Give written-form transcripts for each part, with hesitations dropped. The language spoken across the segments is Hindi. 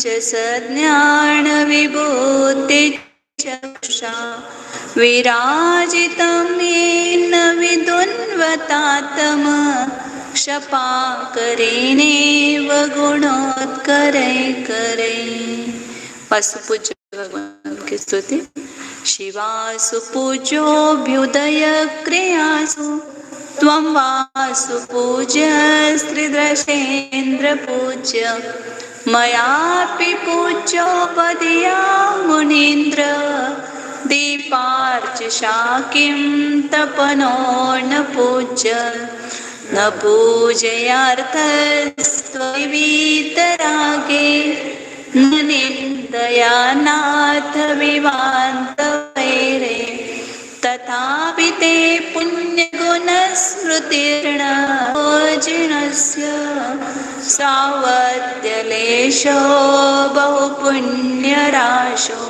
च सज्ञान विभूति चक्षुषा विराजितं येन विदुन्वतात्म क्षपाकरेणेव गुणोत्करैकरै। वासुपूज्य भगवान की स्तुति। शिवासु पूज्योऽभ्युदय क्रियासु त्वं वासु पूज्य स्त्रीदृशेन्द्र पूज्य मयापि पूज्यो पदीया मुनीन्द्र दीपार्चिषा किं तपनो न पूज्य न पूजयार्थस्त्ववितरागे न निन्दया नाथ विवान्तवैरे तथापि ते पुण्यगुणस्मृतिर्नोजिनस्य सावद्यलेशो बहुपुण्यराशो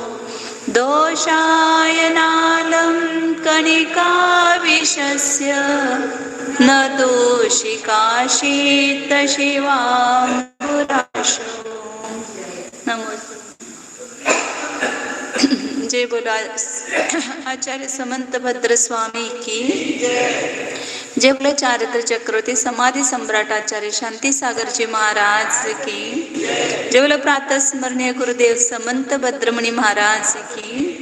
दोषायनालं कणिकाविशस्य न दोषिकाशीतशिवाम्बुराशो। नमो। जय बोलो आचार्य समंत भद्र स्वामी की जय बोलो चारित्र चक्रवर्ती समाधि सम्राट आचार्य शांति सागर जी महाराज की जय बोलो प्रातः स्मरणीय गुरुदेव समंत भद्रमणि महाराज की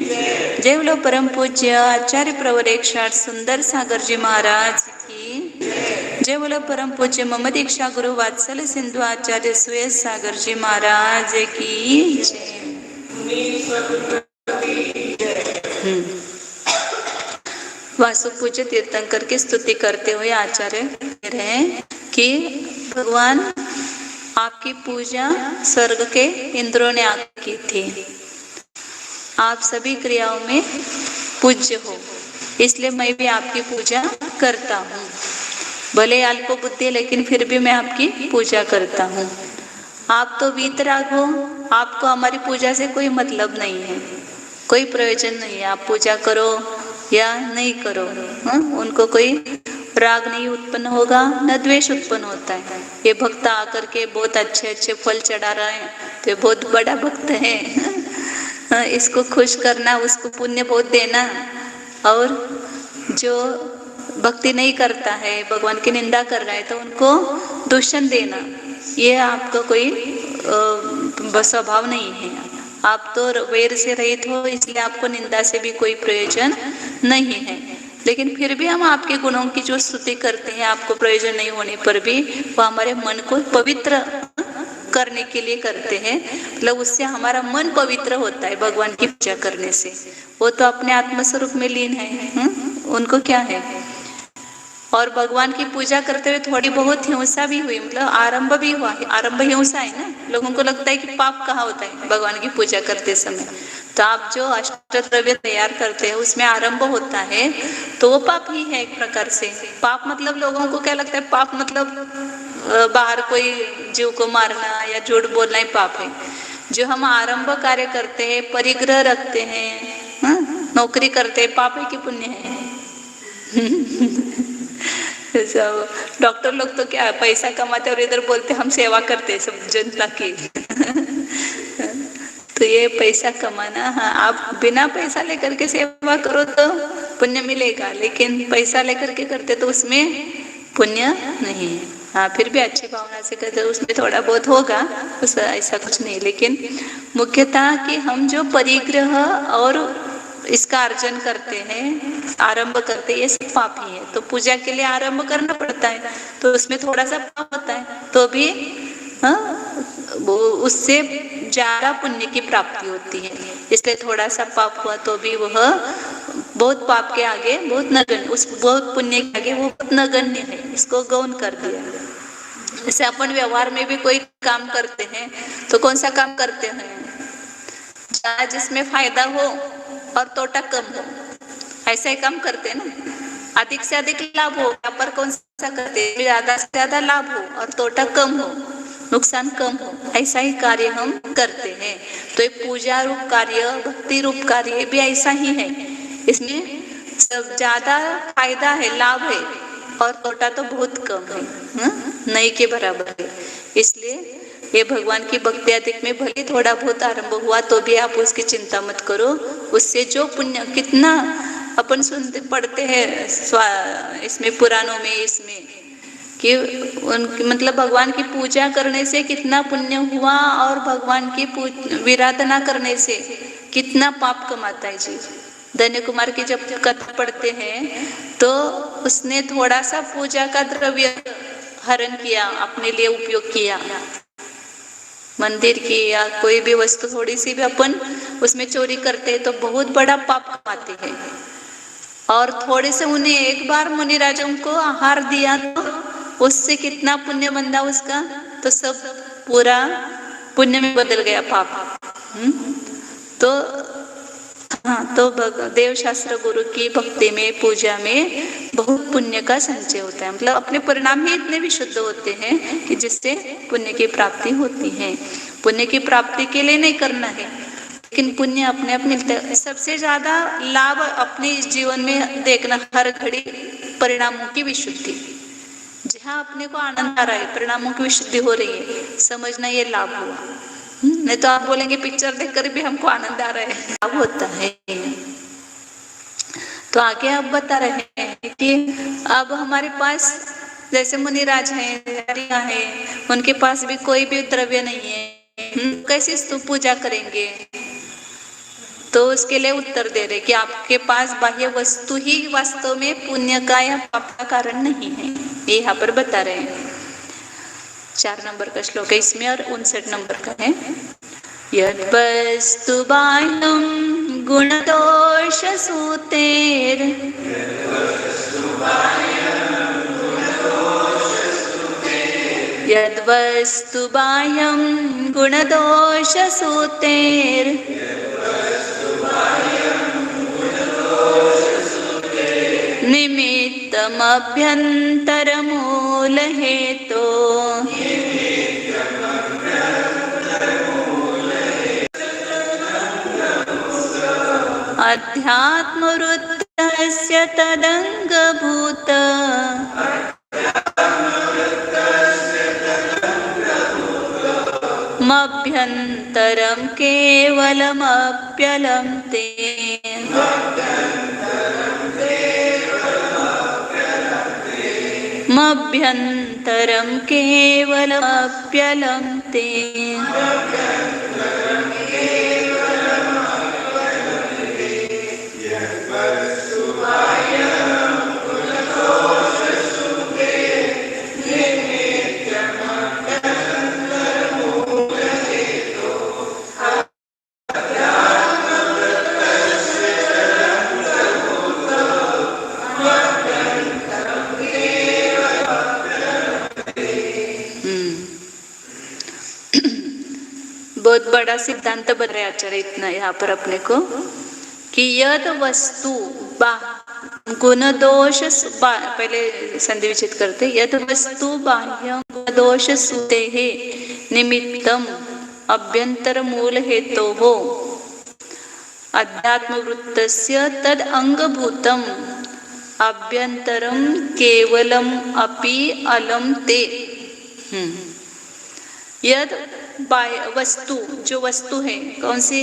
जय बोलो परम पूज्य आचार्य प्रवर 108 सुंदर सागर जी महाराज की जय बोलो परम पूज्य मम दीक्षा गुरु वात्सल्य सिंधु आचार्य सुयस सागर जी महाराज की जय। वासु पूज्य तीर्थंकर की स्तुति करते हुए आचार्य कह रहे हैं कि भगवान आपकी पूजा स्वर्ग के इंद्रों ने की थी। आप सभी क्रियाओं में पूज्य हो, इसलिए मैं भी आपकी पूजा करता हूँ। भले अल्प बुद्धि लेकिन फिर भी मैं आपकी पूजा करता हूँ। आप तो वीतराग हो, आपको हमारी पूजा से कोई मतलब नहीं है, कोई प्रयोजन नहीं है। आप पूजा करो या नहीं करो, उनको कोई राग नहीं उत्पन्न होगा, न द्वेष उत्पन्न होता है। ये भक्त आकर के बहुत अच्छे अच्छे फल चढ़ा रहे हैं तो ये बहुत बड़ा भक्त है, इसको खुश करना, उसको पुण्य बहुत देना। और जो भक्ति नहीं करता है, भगवान की निंदा कर रहा है तो उनको दूषण देना, ये आपका कोई स्वभाव नहीं है। आप तो वैर से रहित हो, इसलिए आपको निंदा से भी कोई प्रयोजन नहीं है। लेकिन फिर भी हम आपके गुणों की जो स्तुति करते हैं, आपको प्रयोजन नहीं होने पर भी वो हमारे मन को पवित्र करने के लिए करते हैं। मतलब उससे हमारा मन पवित्र होता है भगवान की पूजा करने से। वो तो अपने आत्मस्वरूप में लीन है, उनको क्या है। और भगवान की पूजा करते हुए थोड़ी बहुत हिंसा भी हुई, मतलब आरंभ भी हुआ है। आरंभ हिंसा है ना, लोगों को लगता है कि पाप कहाँ होता है भगवान की पूजा करते समय। तो आप जो अष्टद्रव्य तैयार करते हैं उसमें आरंभ होता है तो वो पाप ही है एक प्रकार से। पाप मतलब लोगों को क्या लगता है, पाप मतलब बाहर कोई जीव को मारना या झूठ बोलना ही पाप है। जो हम आरंभ कार्य करते हैं, परिग्रह रखते हैं, नौकरी करते हैं, पाप है कि पुण्य है? डॉक्टर लोग तो क्या पैसा कमाते और इधर बोलते हम सेवा करते हैं सब जनता की। तो ये पैसा कमाना, हाँ आप बिना पैसा लेकर के सेवा करो तो पुण्य मिलेगा, लेकिन पैसा लेकर के करते तो उसमें पुण्य नहीं है। हाँ फिर भी अच्छी भावना से करते उसमें थोड़ा बहुत होगा, उस ऐसा कुछ नहीं। लेकिन मुख्यतः कि हम जो परिग्रह और इसका अर्जन करते हैं, आरंभ करते हैं, ये सब पाप ही है। तो पूजा के लिए आरंभ करना पड़ता है तो उसमें थोड़ा सा पाप होता है, तो भी वो उससे ज्यादा पुण्य की प्राप्ति होती है। इसलिए थोड़ा सा पाप हुआ तो भी वह बहुत पाप के आगे बहुत नगण्य, उस बहुत पुण्य के आगे वो बहुत नगण्य है, इसको गौण कर दिया। जैसे अपन व्यवहार में भी कोई काम करते हैं तो कौन सा काम करते हैं, जहाँ जिसमें फायदा हो और तोटा कम हो, ऐसा ही काम करते हैं ना। अधिक से अधिक लाभ हो, यहाँ पर कौन सा करते हैं, ज्यादा से ज्यादा लाभ हो और तोटा कम हो, नुकसान कम हो, ऐसा ही कार्य हम करते हैं। तो ये पूजा रूप कार्य, भक्ति रूप कार्य भी ऐसा ही है। इसमें सब ज्यादा फायदा है, लाभ है और तोटा तो बहुत कम है, नहीं के बराबर है। इसलिए ये भगवान की भक्ति अधिक में भले थोड़ा बहुत आरंभ हुआ तो भी आप उसकी चिंता मत करो। उससे जो पुण्य कितना अपन सुनते पढ़ते हैं इसमें पुराणों में, इसमें कि उनकी मतलब भगवान की पूजा करने से कितना पुण्य हुआ और भगवान की विराधना करने से कितना पाप कमाता है जी। धन्य कुमार की जब कथा पढ़ते हैं तो उसने थोड़ा सा पूजा का द्रव्य हरण किया, अपने लिए उपयोग किया, मंदिर की या कोई भी वस्तु थोड़ी सी भी अपन उसमें चोरी करते हैं तो बहुत बड़ा पाप कमाते हैं। और थोड़े से उन्हें एक बार मुनि राजाओं को आहार दिया तो उससे कितना पुण्य बंदा उसका, तो सब पूरा पुण्य में बदल गया पाप। तो हाँ, तो देव शास्त्र गुरु की भक्ति में पूजा में बहुत पुण्य का संचय होता है। मतलब अपने परिणाम ही इतने विशुद्ध होते हैं कि जिससे पुण्य की प्राप्ति होती है। पुण्य की प्राप्ति के लिए नहीं करना है, लेकिन पुण्य अपने आप मिलता है। सबसे ज्यादा लाभ अपने इस जीवन में देखना, हर घड़ी परिणामों की विशुद्धि। जहाँ अपने को आनंद आ रहा है, परिणामों की विशुद्धि हो रही है, समझना ये लाभ हुआ। नहीं तो आप बोलेंगे पिक्चर देखकर भी हमको आनंद आ रहा है, लाभ होता है। तो आगे आप बता रहे हैं कि अब हमारे पास जैसे मुनिराज हैं, उनके पास भी कोई भी द्रव्य नहीं है, कैसे तो पूजा करेंगे? तो उसके लिए उत्तर दे रहे कि आपके पास बाह्य वस्तु ही वास्तव में पुण्य का या पाप का कारण नहीं है। ये यहाँ पर बता रहे हैं। 4 नंबर का श्लोक है इसमें और 59 नंबर का है। यद वस्तु बाह्यं गुणदोष सूतेर यद वस्तु बाह्यं गुणदोष सूतेर निमित्तमभ्यंतर मूल हेतो अध्यात्मवृत्तस्य तदंगभूत मभ्यंतरं केवलमप्यलं ते मभ्यंतरं केवलमप्यलं ते। बहुत बड़ा सिद्धांत बन रहा है आचार्य इतना यहाँ पर अपने को कि यद वस्तु गुण दोष, पहले संधि विच्छेद करते, यद वस्तु बाह्य गुण दोष सुते निमित्तम अभ्यंतर मूल हेतो हो अध्यात्म वृत्तस्य तद अंगभूतम अभ्यंतरम केवलम अपि अलम ते। यद वस्तु, जो वस्तु है कौन सी,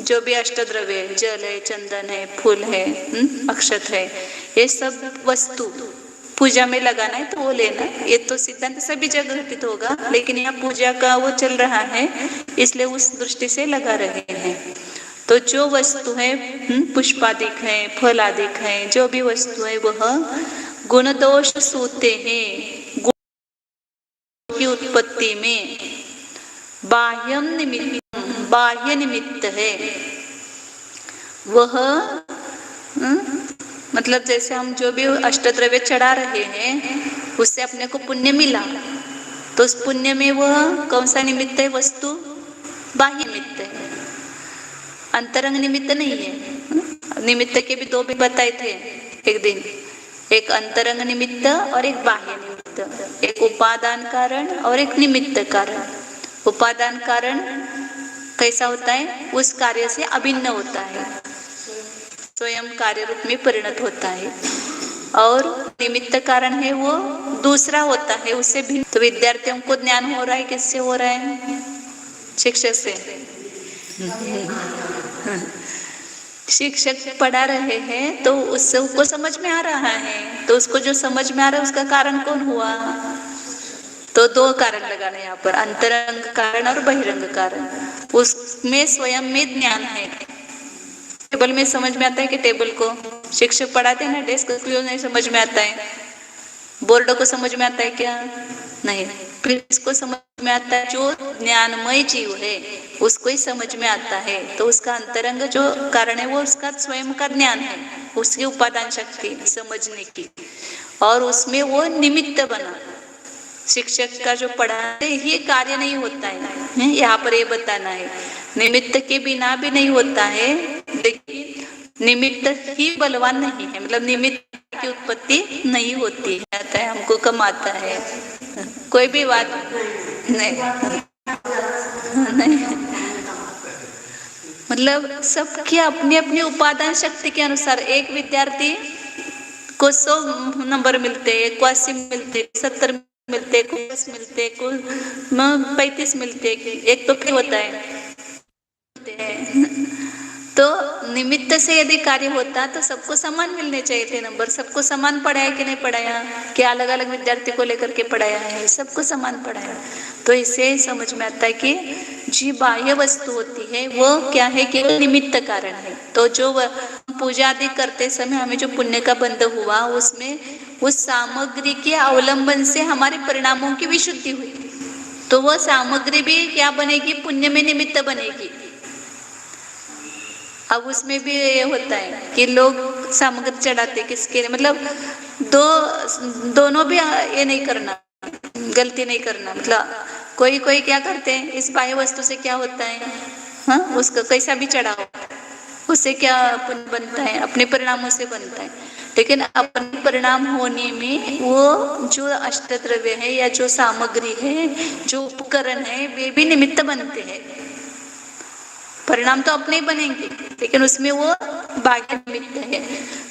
जो भी अष्टद्रव्य है, जल है, चंदन है, फूल है, अक्षत है, ये सब वस्तु पूजा में लगाना है तो वो लेना। ये तो सिद्धांत सभी जगह घटित होगा, लेकिन यहाँ पूजा का वो चल रहा है इसलिए उस दृष्टि से लगा रहे हैं। तो जो वस्तु है, पुष्पादिक है, फल आदिक है, जो भी वस्तु है वह गुण दोष सूते हैं, की उत्पत्ति में बाह्यम निमित्त, बाह्य निमित्त है वह, मतलब जैसे हम जो भी अष्टद्रव्य चढ़ा रहे हैं उससे अपने को पुण्य मिला, तो उस पुण्य में वह कौन सा निमित्त है? वस्तु बाह्य निमित्त है, अंतरंग निमित्त नहीं है। निमित्त के भी 2 भी बताए थे एक दिन, एक अंतरंग निमित्त और एक बाह्य निमित्त, एक उपादान कारण और एक निमित्त कारण। उपादान कारण कैसा होता है? उस कार्य से अभिन्न होता है, स्वयं कार्य रूप में परिणत होता है। और निमित्त कारण है वो दूसरा होता है, उससे भिन्न। तो विद्यार्थियों को ज्ञान हो रहा है किससे हो रहा है? शिक्षक से। शिक्षक पढ़ा रहे हैं तो उससे उसको समझ में आ रहा है, तो उसको जो समझ में आ रहा है उसका कारण कौन हुआ? तो दो कारण लगाना यहाँ पर, अंतरंग कारण और बहिरंग कारण। उसमें स्वयं में ज्ञान है। टेबल में समझ में आता है कि टेबल को शिक्षक पढ़ाते हैं ना, डेस्क क्यों नहीं समझ में आता है? बोर्ड को समझ में आता है क्या? नहीं। फिर इसको समझ में आता है जो ज्ञानमय जीव है उसको ही समझ में आता है। तो उसका अंतरंग जो कारण है वो उसका स्वयं का ज्ञान है, उसकी उपादान शक्ति समझने की, और उसमें वो निमित्त बना। शिक्षक का जो पढ़ाते ही कार्य नहीं होता है, यहाँ पर ये बताना है। निमित्त के बिना भी नहीं होता है, लेकिन निमित्त ही बलवान नहीं है, मतलब निमित्त की उत्पत्ति नहीं होती है, हमको कम आता है। कोई भी बात नहीं, नहीं। मतलब सबकी अपनी अपनी उपादान शक्ति के अनुसार एक विद्यार्थी को 100 नंबर मिलते, एक को 80 मिलते, 70 मिलते, को 10 मिलते, को 35 मिलते, एक तो क्या होता है। तो निमित्त से यदि कार्य होता तो सबको समान मिलने चाहिए थे नंबर। सबको समान पढ़ाया कि नहीं पढ़ाया? क्या अलग अलग विद्यार्थी को लेकर के पढ़ाया है? सबको समान पढ़ाया। तो इससे समझ में आता है कि जी बाह्य वस्तु होती है वो क्या है, केवल निमित्त कारण है। तो जो पूजा आदि करते समय हमें जो पुण्य का बंध हुआ, उसमें उस सामग्री के अवलंबन से हमारे परिणामों की विशुद्धि हुई। तो वह सामग्री भी क्या बनेगी? पुण्य में निमित्त बनेगी। अब उसमें भी ये होता है कि लोग सामग्री चढ़ाते किसके, मतलब दोनों भी ये नहीं करना, गलती नहीं करना। मतलब कोई कोई क्या करते हैं, इस बाह्य वस्तु से क्या होता है, हाँ उसका कैसा भी चढ़ाओ, उससे क्या पुण्य बनता है? अपने परिणामों से बनता है। लेकिन अपने परिणाम होने में वो जो अष्टद्रव्य है या जो सामग्री है, जो उपकरण है, वे भी निमित्त बनते हैं। परिणाम तो अपने ही बनेंगे, लेकिन उसमें वो बाह्य निमित्त है।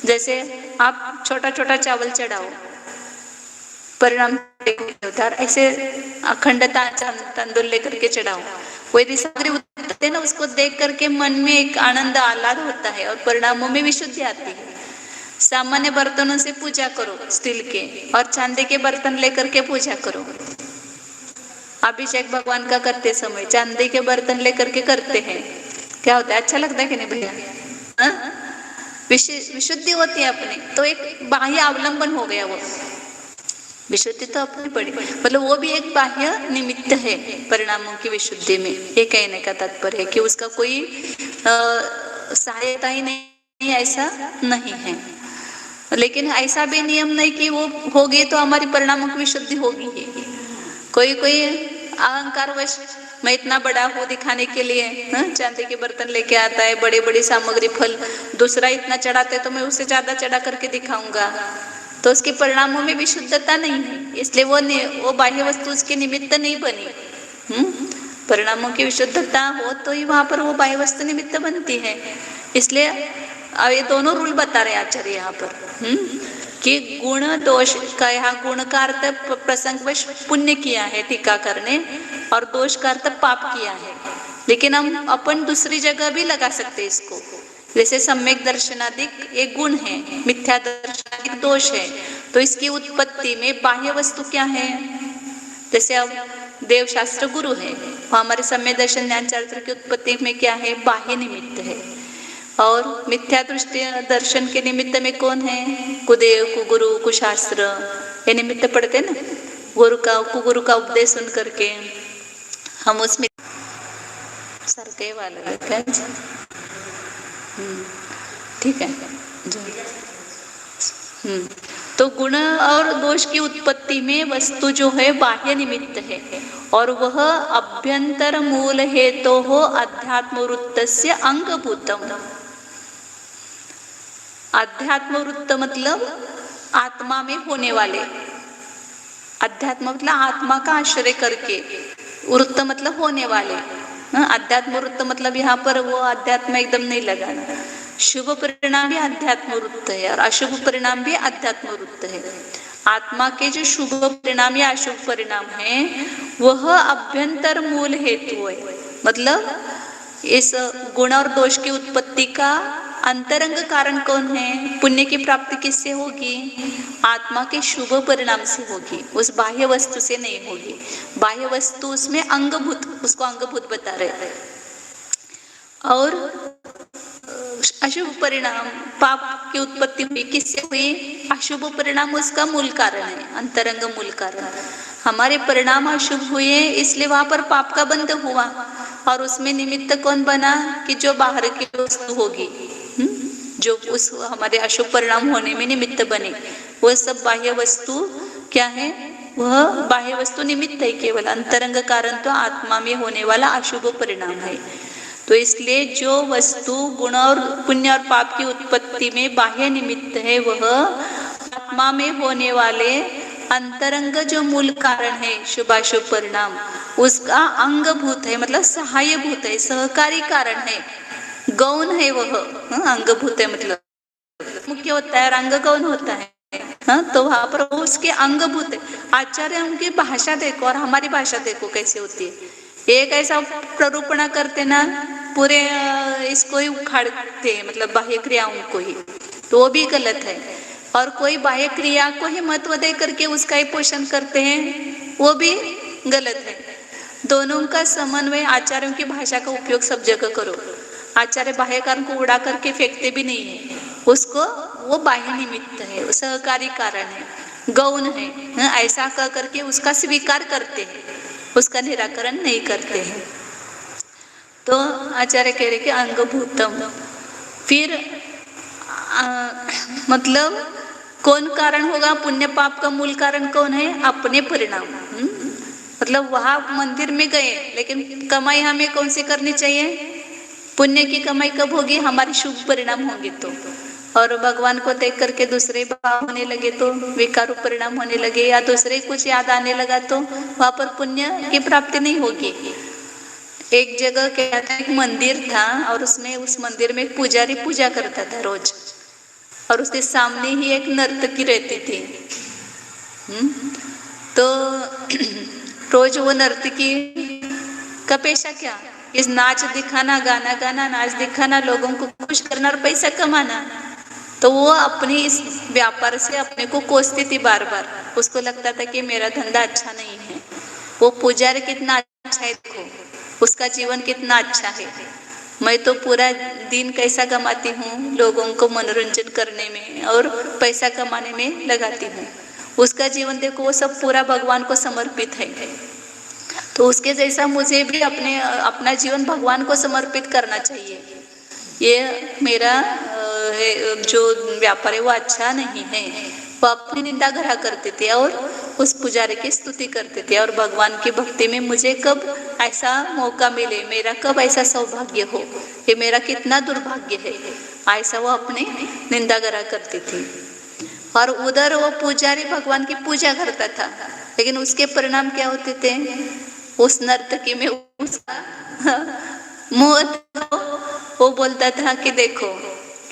जैसे आप छोटा छोटा चावल चढ़ाओ, परिणाम होता है। ऐसे अखंड तांदूल लेकर के चढ़ाओ, कोई यदि सामग्री उतरते है ना, उसको देख करके मन में एक आनंद आह्लाद होता है और परिणामों में विशुद्धि आती है। सामान्य बर्तनों से पूजा करो, स्टील के और चांदी के बर्तन लेकर के पूजा करो। अभिषेक भगवान का करते समय चांदी के बर्तन लेकर के करते हैं, क्या होता है? अच्छा लगता है कि नहीं भैया? विशुद्धि होती है अपनी, तो एक बाह्य अवलंबन हो गया। वो विशुद्धि तो अपनी पड़ी, मतलब वो भी एक बाह्य निमित्त है परिणामों की विशुद्धि में। ये कहने का तात्पर्य है कि उसका कोई सहायता ही नहीं, ऐसा नहीं है। लेकिन ऐसा भी नियम नहीं कि वो होगी तो हमारी परिणामों की विशुद्धि होगी ही। कोई कोई अहंकारवश मैं इतना बड़ा हूँ दिखाने के लिए चांदी के बर्तन लेके आता है, बड़े बड़ी सामग्री, फल, दूसरा इतना चढ़ाते तो मैं उससे ज्यादा चढ़ा करके दिखाऊंगा, तो उसके परिणामों में विशुद्धता नहीं है, इसलिए वो बाह्य वस्तु उसके निमित्त नहीं बनी। परिणामों की विशुद्धता हो तो ही वहां पर वो बाह्य वस्तु निमित्त बनती है। इसलिए अब ये दोनों रूल बता रहे आचार्य यहाँ पर कि गुण दोष का, यहाँ गुण का अर्थ प्रसंगवश पुण्य किया है टीकाकार ने, और दोष का अर्थ पाप किया है। लेकिन हम अपन दूसरी जगह भी लगा सकते हैं इसको, जैसे सम्यक दर्शनादिक एक गुण है, मिथ्या दर्शनादिक दोष है। तो इसकी उत्पत्ति में बाह्य वस्तु क्या है? जैसे अब देवशास्त्र गुरु है, हमारे सम्यक दर्शन ज्ञान चरित्र की उत्पत्ति में क्या है? बाह्य निमित्त है। और मिथ्या दृष्टि दर्शन के निमित्त में कौन है? कुदेव, कुगुरु, कुशास्त्र, ये निमित्त पढ़ते ना। कुगुरु का उपदेश सुन करके हम उसमें सरके वाले क्या, ठीक है। तो गुण और दोष की उत्पत्ति में वस्तु जो है बाह्य निमित्त है, और वह अभ्यंतर मूल हेतु हो अध्यात्म वृत्तस्य अंगभूतम। अध्यात्म वृत्त मतलब आत्मा में होने वाले, अध्यात्म मतलब आत्मा का आश्रय करके, वृत्त मतलब होने वाले। अध्यात्म वृत्त मतलब यहाँ पर वो अध्यात्म एकदम नहीं लगाना, शुभ परिणाम भी अध्यात्म वृत्त है और अशुभ परिणाम भी अध्यात्म वृत्त है। आत्मा के जो शुभ परिणाम या अशुभ परिणाम है वह अभ्यंतर मूल हेतु है। मतलब इस गुण और दोष की उत्पत्ति का अंतरंग कारण कौन है? पुण्य की प्राप्ति किससे होगी? आत्मा के शुभ परिणाम से होगी, उस बाह्य वस्तु से नहीं होगी। बाह्य वस्तु उसमें अंगभूत, उसको अंगभूत बता रहे हैं। और अशुभ परिणाम, पाप की उत्पत्ति हुई किससे हुई? अशुभ परिणाम उसका मूल कारण है, अंतरंग मूल कारण। हमारे परिणाम अशुभ हुए इसलिए वहां पर पाप का बंध हुआ और उसमें निमित्त कौन बना? कि जो बाहर की वस्तु होगी, जो उस हमारे अशुभ परिणाम होने में निमित्त बने, वो सब बाह्य वस्तु क्या है? वह बाह्य वस्तु निमित्त है केवल। अंतरंग कारण तो आत्मा में होने वाला अशुभ परिणाम है। तो इसलिए जो वस्तु गुण और पुण्य और पाप की उत्पत्ति में बाह्य निमित्त है, वह आत्मा में होने वाले अंतरंग जो मूल कारण है शुभाशुभ परिणाम, उसका अंगभूत है, मतलब सहायभूत है, सहकारी कारण है, गौण है वह। अंगभूत है मतलब मुख्य होता है, अंग गौण होता है। तो वहां पर उसके अंगभूत है। आचार्य उनकी भाषा देखो और हमारी भाषा देखो कैसे होती है। एक ऐसा प्ररूपणा करते ना, पूरे इसको ही उखाड़ते हैं, मतलब बाह्य क्रियाओं को ही, तो वो भी गलत है। और कोई बाह्य क्रिया को ही महत्व दे करके उसका ही पोषण करते हैं, वो भी गलत है। दोनों का समन्वय, आचार्यों की भाषा का उपयोग सब जगह करो। आचार्य बाह्य कारण को उड़ा करके फेंकते भी नहीं है, उसको वो बाह्य निमित्त है, सहकारी कारण है, गौण है, ऐसा कह करके उसका स्वीकार करते हैं, उसका निराकरण नहीं करते हैं। तो आचार्य कह रहे कि अंगभूतम। फिर मतलब कौन कारण होगा? पुण्य पाप का मूल कारण कौन है? अपने परिणाम। मतलब वहां मंदिर में गए, लेकिन कमाई हमें कौन सी करनी चाहिए? पुण्य की कमाई कब होगी? हमारे शुभ परिणाम होंगे तो। और भगवान को देख करके दूसरे भाव होने लगे तो, विकार परिणाम होने लगे, या दूसरे कुछ याद आने लगा तो वहां पर पुण्य की प्राप्ति नहीं होगी। एक जगह क्या था, एक मंदिर था और उसमें उस मंदिर में एक पुजारी पूजा करता था रोज, और उसके सामने ही एक नर्तकी रहती थी। तो रोज वो नर्तकी का पेशा क्या? इस नाच दिखाना, गाना गाना, नाच दिखाना, लोगों को खुश करना और पैसा कमाना। तो वो अपनी इस व्यापार से अपने को कोसती थी बार बार। उसको लगता था कि मेरा धंधा अच्छा नहीं है। वो पुजारी कितना अच्छा है, देखो उसका जीवन कितना अच्छा है। मैं तो पूरा दिन कैसा कमाती हूँ, लोगों को मनोरंजन करने में और पैसा कमाने में लगाती हूँ। उसका जीवन देखो, वो सब पूरा भगवान को समर्पित है। तो उसके जैसा मुझे भी अपना जीवन भगवान को समर्पित करना चाहिए। ये मेरा जो व्यापार है वो अच्छा नहीं है। वो अपनी निंदा करा करते थे और उस पुजारी की स्तुति करते थे, और भगवान की भक्ति में मुझे कब ऐसा मौका मिले, मेरा कब ऐसा सौभाग्य हो, ये मेरा कितना दुर्भाग्य है, ऐसा वो अपने निंदा करा करती थी। और उधर वो पुजारी भगवान की पूजा करता था, लेकिन उसके परिणाम क्या होते थे? उस नर्तकी में उसका मोह, वो बोलता था कि देखो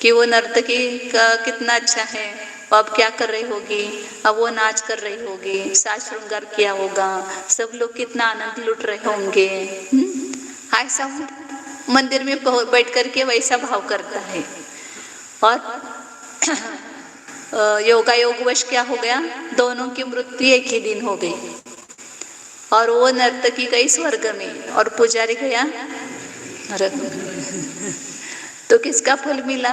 कि वो नर्तकी का कितना अच्छा है, अब क्या कर रही होगी, अब वो नाच कर रही होगी, साज श्रृंगार किया होगा, सब लोग कितना आनंद लूट रहे होंगे। ऐसा मंदिर में बैठ करके वैसा भाव करता है। और योगा योगवश क्या हो गया? दोनों की मृत्यु एक ही दिन हो गई, और वो नर्तकी गई स्वर्ग में और पुजारी गया नरक में। तो किसका फल मिला?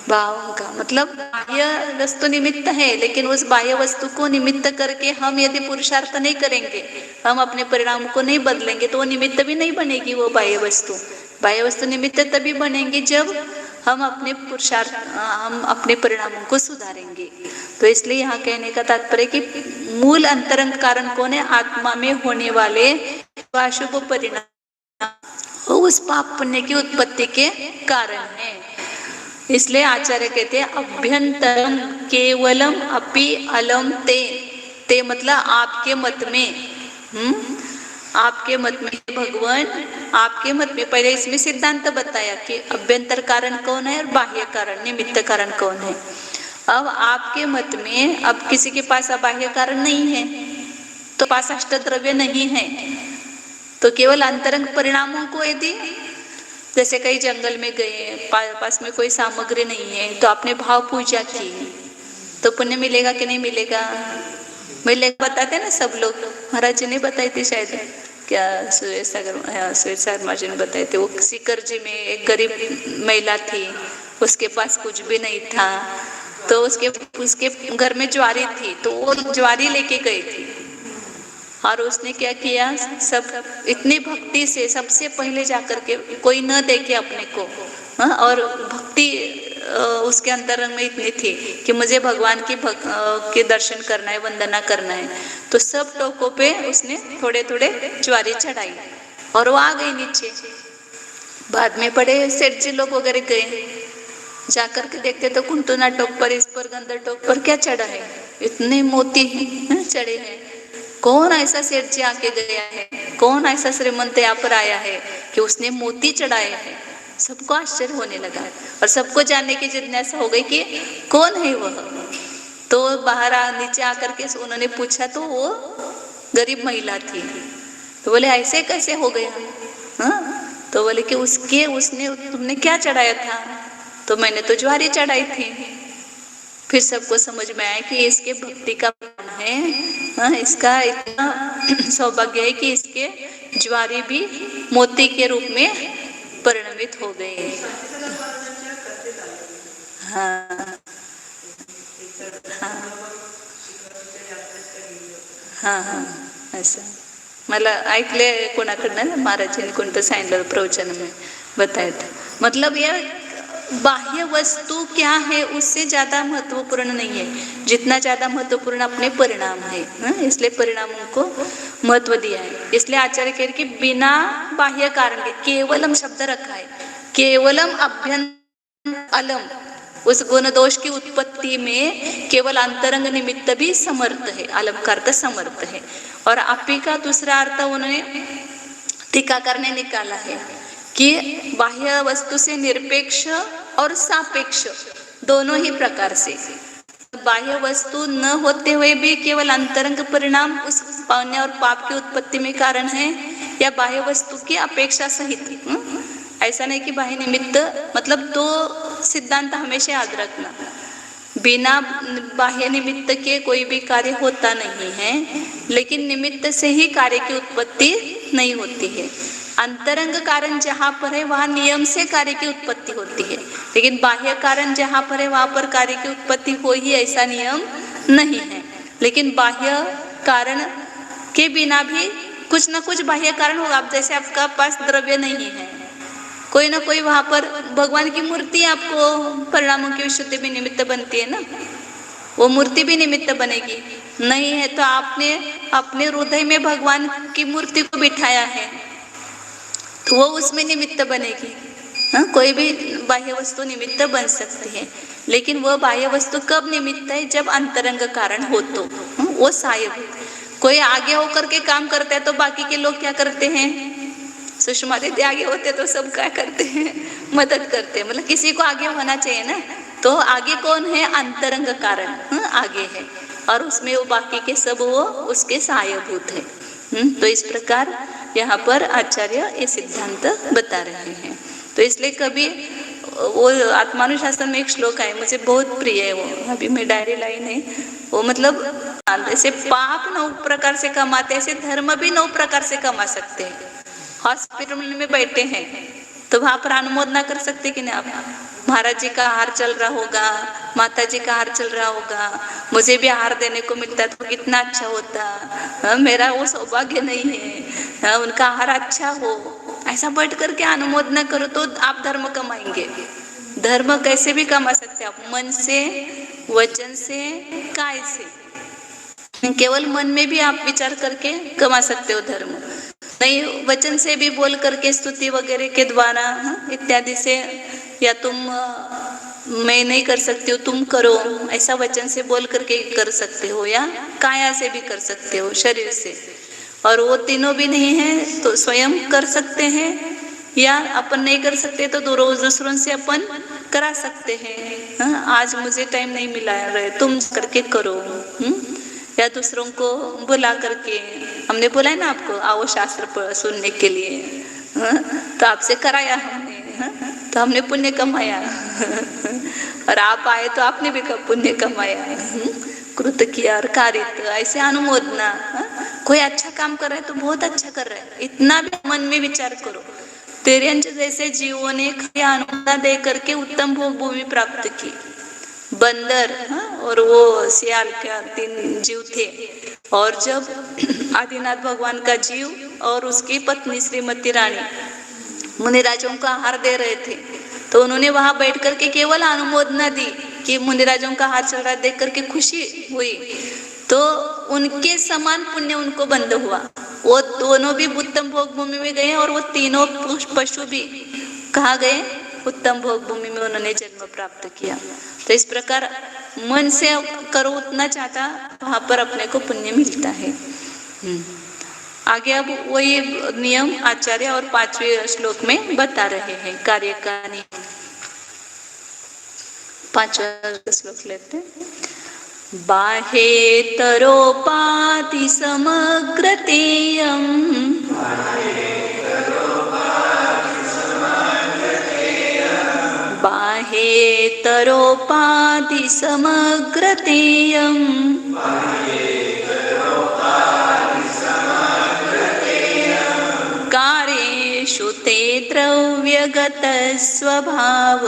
भाव का। मतलब बाह्य वस्तु निमित्त है, लेकिन उस बाह्य वस्तु को निमित्त करके हम यदि पुरुषार्थ नहीं करेंगे, हम अपने परिणाम को नहीं बदलेंगे, तो वो निमित्त भी नहीं बनेगी। वो बाह्य वस्तु, बाह्य वस्तु निमित्त तभी बनेंगे जब हम अपने परिणामों को सुधारेंगे। तो इसलिए यहाँ कहने का तात्पर्य कि मूल अंतरंग कारण कौन है? आत्मा में होने वाले अशुभ परिणाम, उस पाप पुण्य की उत्पत्ति के कारण है। इसलिए आचार्य कहते हैं अभ्यंतरम केवलम अपि अलम ते मतलब आपके मत में आपके मत में भगवान, आपके मत में पहले इसमें सिद्धांत बताया कि अभ्यंतर कारण कौन है और बाह्य कारण निमित्त कारण कौन है। अब आपके मत में अब किसी के पास बाह्य कारण नहीं है, तो पास अष्टद्रव्य नहीं है, तो केवल अंतरंग परिणामों को यदि जैसे कहीं जंगल में गए, पास में कोई सामग्री नहीं है, तो आपने भाव पूजा की तो पुण्य मिलेगा कि नहीं मिलेगा? मिलेगा। बताते ना सब लोग, महाराज जी ने बताई थी शायद, क्या सुरेश शर्मा जी ने बताए थे। वो सीकर जी में एक गरीब महिला थी, उसके पास कुछ भी नहीं था, तो उसके घर में ज्वारी थी, तो वो ज्वारी लेके गई थी और उसने क्या किया, सब इतनी भक्ति से सबसे पहले जाकर के, कोई न देखे अपने को, और भक्ति उसके अंदर में इतनी थी कि मुझे भगवान के दर्शन करना है, वंदना करना है, तो सब टोकों पे उसने थोड़े थोड़े ज्वारी चढ़ाई और वो आ गई नीचे। बाद में बड़े सेठ जी लोग वगैरह गए, जाकर के देखते तो कुंटुना टोक पर, इस पर गंदर टोक पर क्या चढ़ा है, इतने मोती चढ़े हैं। कौन ऐसा सेठ जी आके गया है, कौन ऐसा श्रीमंत यहाँ पर आया है कि उसने मोती चढ़ाए हैं? सबको आश्चर्य होने लगा और सबको जानने की जिज्ञासा हो गई कि कौन है वह। तो बाहर नीचे आकर के उन्होंने पूछा तो वो गरीब महिला थी। तो बोले ऐसे कैसे हो गया? हाँ, तो बोले कि उसने तुमने क्या चढ़ाया था? तो मैंने तो ज्वारी चढ़ाई थी। फिर सबको समझ में आया कि इसके भक्ति का है, हाँ, इसका इतना सौभाग्य है कि इसके ज्वारी भी मोती के रूप में परिणमित हो गए। हाँ हाँ हाँ, असं मला ऐकले कोणाकडनं, महाराजांनी कोणतं सांगितलं प्रवचन में बताया था। मतलब यह बाह्य वस्तु क्या है उससे ज्यादा महत्वपूर्ण नहीं है, जितना ज्यादा महत्वपूर्ण अपने परिणाम है। इसलिए परिणामों को महत्व दिया है। इसलिए आचार्य कह रहे कि बिना बाह्य कारण के, केवलम शब्द रखा है, केवलम अभ्यंतर अलम, उस गुण दोष की उत्पत्ति में केवल अंतरंग निमित्त भी समर्थ है, अलंकार का समर्थ है। और आपी का दूसरा अर्थ उन्होंने टीकाकार ने निकाला है कि बाह्य वस्तु से निरपेक्ष और सापेक्ष दोनों ही प्रकार से, बाह्य वस्तु न होते हुए भी केवल अंतरंग परिणाम उस पुण्य और पाप की उत्पत्ति में कारण है, या बाह्य वस्तु की अपेक्षा सहित। ऐसा नहीं कि बाह्य निमित्त, मतलब दो सिद्धांत हमेशा याद रखना, बिना बाह्य निमित्त के कोई भी कार्य होता नहीं है, लेकिन निमित्त से ही कार्य की उत्पत्ति नहीं होती है। अंतरंग कारण जहाँ पर है वहाँ नियम से कार्य की उत्पत्ति होती है, लेकिन बाह्य कारण जहाँ पर है वहाँ पर कार्य की उत्पत्ति हो ही ऐसा नियम नहीं है। लेकिन बाह्य कारण के बिना भी कुछ न कुछ बाह्य कारण होगा। अब जैसे आपका पास द्रव्य नहीं है, कोई ना कोई वहाँ पर भगवान की मूर्ति आपको परिणामों की विशुद्धि भी निमित्त बनती है ना, वो मूर्ति भी निमित्त बनेगी। नहीं है तो आपने अपने हृदय में भगवान की मूर्ति को बिठाया है तो वो उसमें निमित्त बनेगी। हाँ, कोई भी बाह्य वस्तु निमित्त बन सकती है, लेकिन वो बाह्य वस्तु कब निमित्त है? जब अंतरंग कारण हो तो। वो सहायक, कोई आगे होकर के काम करता है तो बाकी के लोग क्या करते हैं? सुषमा दीदी आगे होते तो सब क्या करते हैं? मदद करते हैं। मतलब किसी को आगे होना चाहिए ना, तो आगे कौन है? अंतरंग कारण आगे है, और उसमें वो बाकी के सब वो उसके सहायभूत है। तो इस प्रकार यहाँ पर आचार्य ये सिद्धांत बता रहे हैं। तो इसलिए कभी वो आत्मानुशासन में एक श्लोक है, मुझे बहुत प्रिय है, वो अभी मैं डायरी लाई नहीं, वो मतलब जैसे पाप 9 प्रकार से कमाते हैं, ऐसे धर्म भी 9 प्रकार से कमा सकते हैं। हॉस्पिटल में बैठे हैं तो वहां पर अनुमोदना कर सकते कि नहीं आप? महाराज जी का आहार चल रहा होगा, माता जी का आहार चल रहा होगा, मुझे भी आहार देने को मिलता तो कितना अच्छा होता। मेरा वो सौभाग्य नहीं है, उनका आहार अच्छा हो, ऐसा बैठ करके अनुमोदना करो तो आप धर्म कमाएंगे। धर्म कैसे भी कमा सकते आप, मन से, वचन से, काय से। केवल मन में भी आप विचार करके कमा सकते हो धर्म, नहीं वचन से भी बोल करके स्तुति वगैरह के द्वारा इत्यादि से, या तुम मैं नहीं कर सकती हो तुम करो, ऐसा वचन से बोल करके कर सकते हो, या काया से भी कर सकते हो, शरीर से। और वो तीनों भी नहीं है तो स्वयं कर सकते हैं, या अपन नहीं कर सकते तो दूसरों से अपन करा सकते हैं। आज मुझे टाइम नहीं मिला है, तुम करके करो, या दूसरों को बुला करके, हमने बोला है ना आपको आओ शास्त्र सुनने के लिए, तो आपसे कराया हमने, तो हमने पुण्य कमाया और आप आए तो आपने भी पुण्य कमाया, कृत किया और कारित, ऐसे अनुमोदना। कोई अच्छा काम कर रहा है तो बहुत अच्छा कर रहा है, इतना भी मन में विचार करो। तिर्यंच जैसे जीवों ने अनुमोदना दे करके उत्तम भोग भूमि प्राप्त की। बंदर और वो सियाल का 3 जीव थे, और जब आदिनाथ भगवान का जीव और उसकी पत्नी श्रीमती रानी मुनिराजों का आहार दे रहे थे, तो उन्होंने वहां बैठ करके केवल अनुमोदना दी कि मुनिराजों का आहार चल रहा है, देख करके खुशी हुई, तो उनके समान पुण्य उनको बंद हुआ। वो दोनों भी उत्तम भोग भूमि में गए और वो तीनों पशु भी कहाँ गए, उत्तम भोग भूमि में उन्होंने जन्म प्राप्त किया। तो इस प्रकार मन से करो उतना चाहता वहां पर अपने को पुण्य मिलता है। आगे अब वही नियम आचार्य और 5वें श्लोक में बता रहे हैं कार्य का नियम। 5वां श्लोक लेते हैं। बाहेतरोपाधि समग्रतेयं बाहेतरोपाधि समग्रतेयं कार्येषु ते द्रव्यगत स्वभाव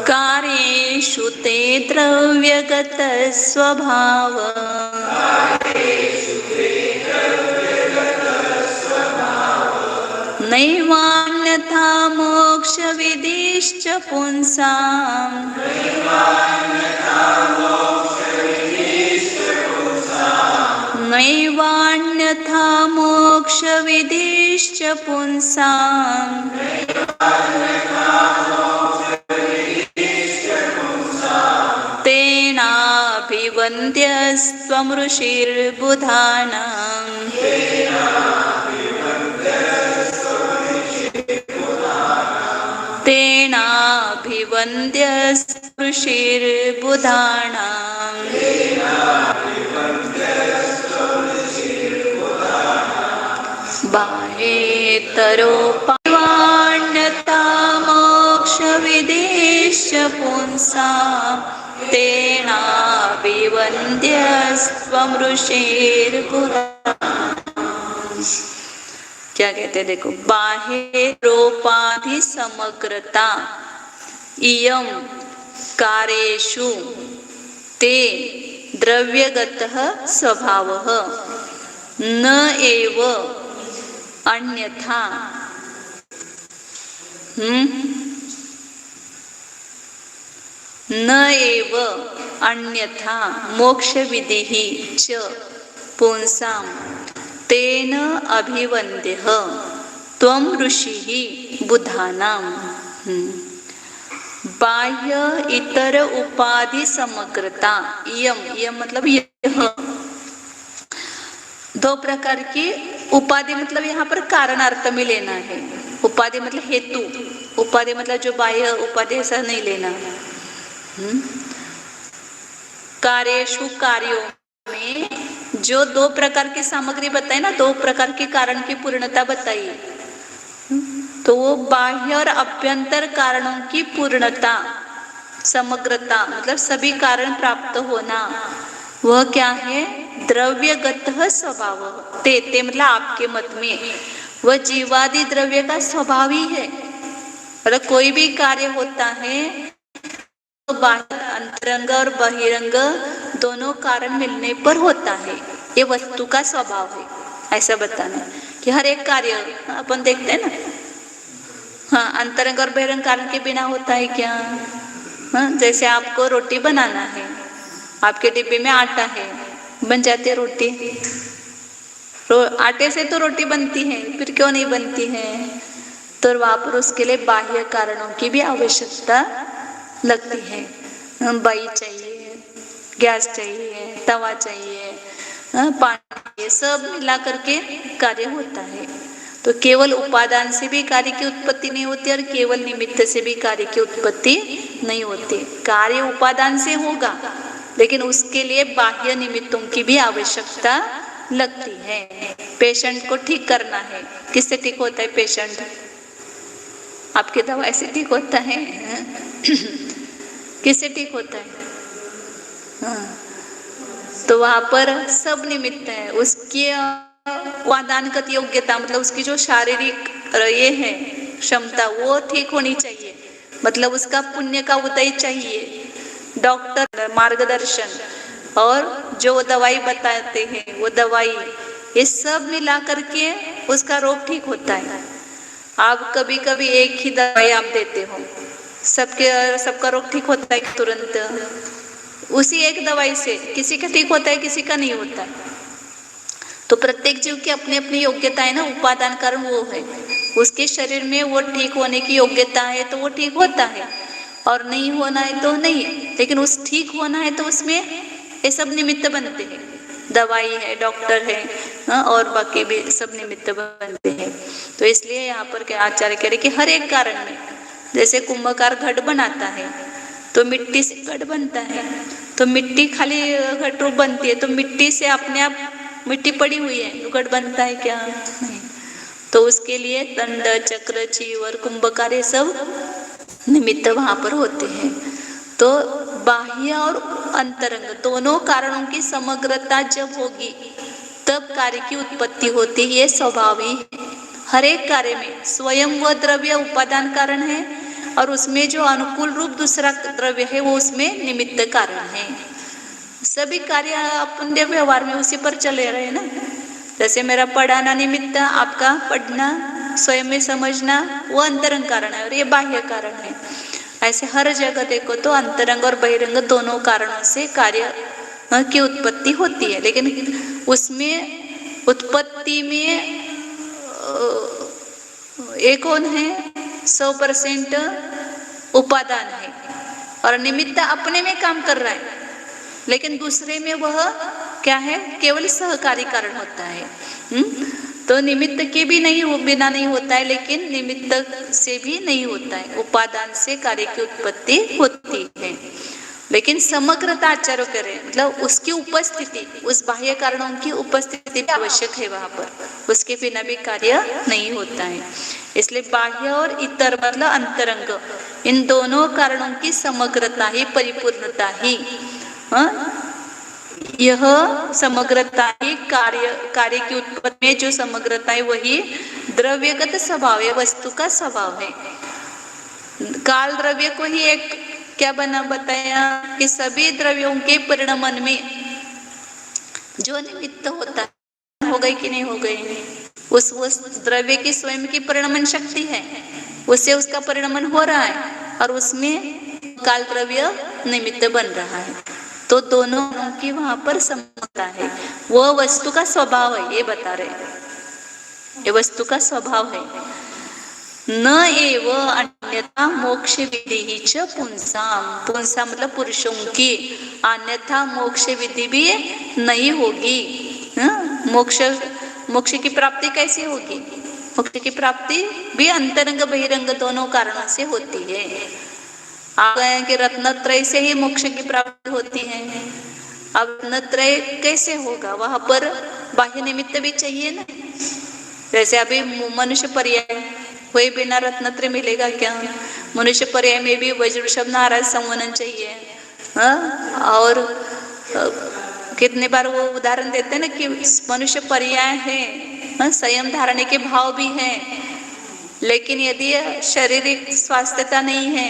कार्येषु ते द्रव्यगत स्वभाव नैवान्यथा मोक्ष विदिश्च पुंसाम् नैवान्यथा मोक्ष विदिश्च पुंसाम् तेनाभिवन्द्यस्त्वं ऋषिर्बुधानाम् तेनाभिवन्द्यस्त्वं ऋषिर्बुधानाम् बाहेतरोपान्यथा मोक्ष विदिश्च पुंसाम् तेनाभिवन्द्यस्त्वं ऋषिर्बुधानाम्। क्या कहते हैं देखो, बाहेरोपाधि समग्रता इयं कार्येषु ते द्रव्यगतः स्वभावः न एव अन्यथा न एव अन्यथा मोक्ष विधिः च पुंसां तेन अभिवन्द्यः त्वं ऋषिः बुधानां। बाह्य इतर उपाधि समग्रता यम मतलब यह 2 प्रकार की उपाधि, मतलब यहाँ पर कारणार्थ में लेना है। उपाधि मतलब हेतु, उपाधि मतलब जो बाह्य उपाधि ऐसा नहीं लेना। कार्येषु कार्यों में जो 2 प्रकार की सामग्री बताई ना, 2 प्रकार के कारण की पूर्णता बताई, तो वो बाह्य और अभ्यंतर कारणों की पूर्णता समग्रता मतलब सभी कारण प्राप्त होना, वह क्या है, द्रव्यगत स्वभाव। ते मतलब आपके मत में वह जीवादि द्रव्य का स्वभाव ही है। मतलब कोई भी कार्य होता है तो बाह्य अंतरंग और बहिरंग दोनों कारण मिलने पर होता है, ये वस्तु का स्वभाव है। ऐसा बताना कि हर एक कार्य अपन देखते हैं ना, हाँ, अंतरंग और बहिरंग कारण के बिना होता है क्या? हाँ, जैसे आपको रोटी बनाना है, आपके डिब्बे में आटा है, बन जाती है रोटी। आटे से तो रोटी बनती है, फिर क्यों नहीं बनती है? तो वहां पर उसके लिए बाह्य कारणों की भी आवश्यकता लगती है। बाई चाहिए, गैस चाहिए, तवा चाहिए, पानी, ये सब मिला करके कार्य होता है। तो केवल उपादान से भी कार्य की उत्पत्ति नहीं होती और केवल निमित्त से भी कार्य की उत्पत्ति नहीं होती। कार्य उपादान से होगा, लेकिन उसके लिए बाह्य निमित्तों की भी आवश्यकता लगती है। पेशेंट को ठीक करना है, किससे ठीक होता है पेशेंट? आपकी दवाई से ठीक होता है? किससे ठीक होता है? तो वहां पर सब निमित्त है। उसकी उपादानगत योग्यता, मतलब उसकी जो शारीरिक ये है क्षमता, वो ठीक होनी चाहिए। मतलब उसका पुण्य का उदय चाहिए, डॉक्टर मार्गदर्शन और जो दवाई बताते हैं वो दवाई, ये सब मिला करके उसका रोग ठीक होता है। आप कभी कभी एक ही दवाई आप देते हो, सबका रोग ठीक होता है तुरंत? उसी एक दवाई से किसी का ठीक होता है, किसी का नहीं होता है। तो प्रत्येक जीव की अपनी अपनी योग्यता है ना, उपादान कारण वो है, उसके शरीर में वो ठीक होने की योग्यता है तो वो ठीक होता है, और नहीं होना है तो नहीं। लेकिन उस ठीक होना है तो उसमें ये सब निमित्त बनते हैं, दवाई है, डॉक्टर है, और बाकी भी सब निमित्त बनते हैं। तो इसलिए यहाँ पर क्या आचार्य कह रहे कि हर एक कारण में, जैसे कुंभकार घट बनाता है तो मिट्टी से घट बनता है, तो मिट्टी खाली घट रूप बनती है, तो मिट्टी से अपने आप मिट्टी पड़ी हुई है तो घट बनता है क्या? नहीं। तो उसके लिए दंड, चक्र, चीवर, कुंभकार, ये सब निमित्त वहां पर होते हैं। तो बाह्य और अंतरंग दोनों कारणों की समग्रता जब होगी तब कार्य की उत्पत्ति होती है। ये स्वभाव ही हर एक कार्य में स्वयं वह द्रव्य उपादान कारण है, और उसमें जो अनुकूल रूप दूसरा द्रव्य है वो उसमें निमित्त कारण है। सभी कार्य अपने व्यवहार में उसी पर चले रहे ना। जैसे मेरा पढ़ाना निमित्त, आपका पढ़ना, स्वयं में समझना, वो अंतरंग कारण है और ये बाह्य कारण है। ऐसे हर जगह देखो तो अंतरंग और बहिरंग दोनों कारणों से कार्य की उत्पत्ति होती है। लेकिन उसमें उत्पत्ति में एक कौन है? 100% उपादान है, और निमित्त अपने में काम कर रहा है, लेकिन दूसरे में वह क्या है? केवल सहकारी कारण होता है। तो निमित्त के भी बिना नहीं होता है, लेकिन निमित्त से भी नहीं होता है। उपादान से कार्य की उत्पत्ति होती है, लेकिन समग्रता आचार्य करें, मतलब उसकी उपस्थिति, उस बाह्य कारणों की उपस्थिति भी आवश्यक है वहां पर, उसके बिना भी कार्य नहीं होता है। इसलिए बाह्य और इतर मतलब अंतरंग, इन दोनों कारणों की समग्रता ही, परिपूर्णता ही, यह समग्रता ही कार्य की उत्पत्ति में जो समग्रता है वही द्रव्यगत स्वभाव है, वस्तु का स्वभाव है। काल द्रव्य को ही एक क्या बताया कि सभी द्रव्यों के परिणमन में जो निमित्त होता है, हो गई कि नहीं हो गई, उस द्रव्य की स्वयं की परिणमन शक्ति है, उससे उसका परिणमन हो रहा है, और उसमें काल द्रव्य निमित्त बन रहा है। तो दोनों की वहां पर समता है, वो वस्तु का स्वभाव है, ये बता रहे, ये वस्तु का स्वभाव है। न एव अन्यथा मोक्ष विधि ही च पुंसाम, पुंसा मतलब पुरुषों की, अन्यथा मोक्ष विधि भी नहीं होगी। मोक्ष की प्राप्ति कैसे होगी? मोक्ष की प्राप्ति भी अंतरंग बहिरंग दोनों कारणों से होती है। आप कहें कि रत्नत्रय से ही मोक्ष की प्राप्ति होती है। अब रत्नत्रय कैसे होगा? वहां पर बाह्य निमित्त भी चाहिए ना। जैसे अभी मनुष्य पर्याय हुए बिना रत्नत्रय मिलेगा क्या? मनुष्य पर्याय में भी वज्रषभ नाराज संवनन चाहिए। और कितने बार वो उदाहरण देते हैं ना कि मनुष्य पर्याय है, संयम धारणे के भाव भी है, लेकिन यदि शारीरिक स्वास्थ्यता नहीं है,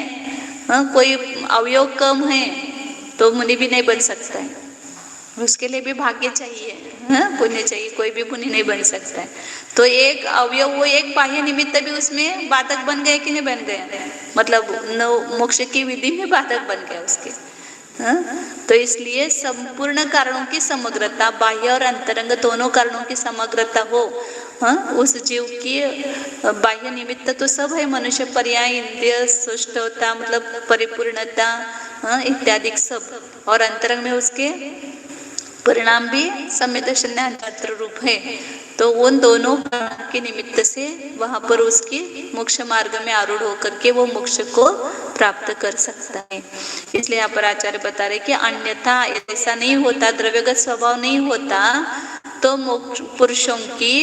कोई अवयव कम है, तो मुनि भी नहीं बन सकता है। उसके लिए भी भाग्य चाहिए, पुण्य चाहिए, कोई भी पुण्य नहीं बन सकता है। तो एक अवयव, वो एक बाह्य निमित्त भी उसमें बाधक बन गए कि नहीं बन गए? मतलब मोक्ष की विधि में बाधक बन गया उसके। तो इसलिए संपूर्ण कारणों की समग्रता, बाह्य और अंतरंग दोनों कारणों की समग्रता हो, हाँ, उस जीव की बाह्य निमित्त तो सब है, मनुष्य, पर्याय, इंद्रिय, सुष्ठता मतलब परिपूर्णता, हाँ, इत्यादि सब, और अंतरंग में उसके परिणाम भी सम्यक शून्य रूप है। तो उन दोनों के निमित्त से वहां पर उसकी मोक्ष मार्ग में आरूढ़ होकर के वो मोक्ष को प्राप्त कर सकता है। इसलिए यहाँ पर आचार्य बता रहे कि अन्यथा ऐसा नहीं होता, द्रव्यगत स्वभाव नहीं होता तो मोक्ष पुरुषों की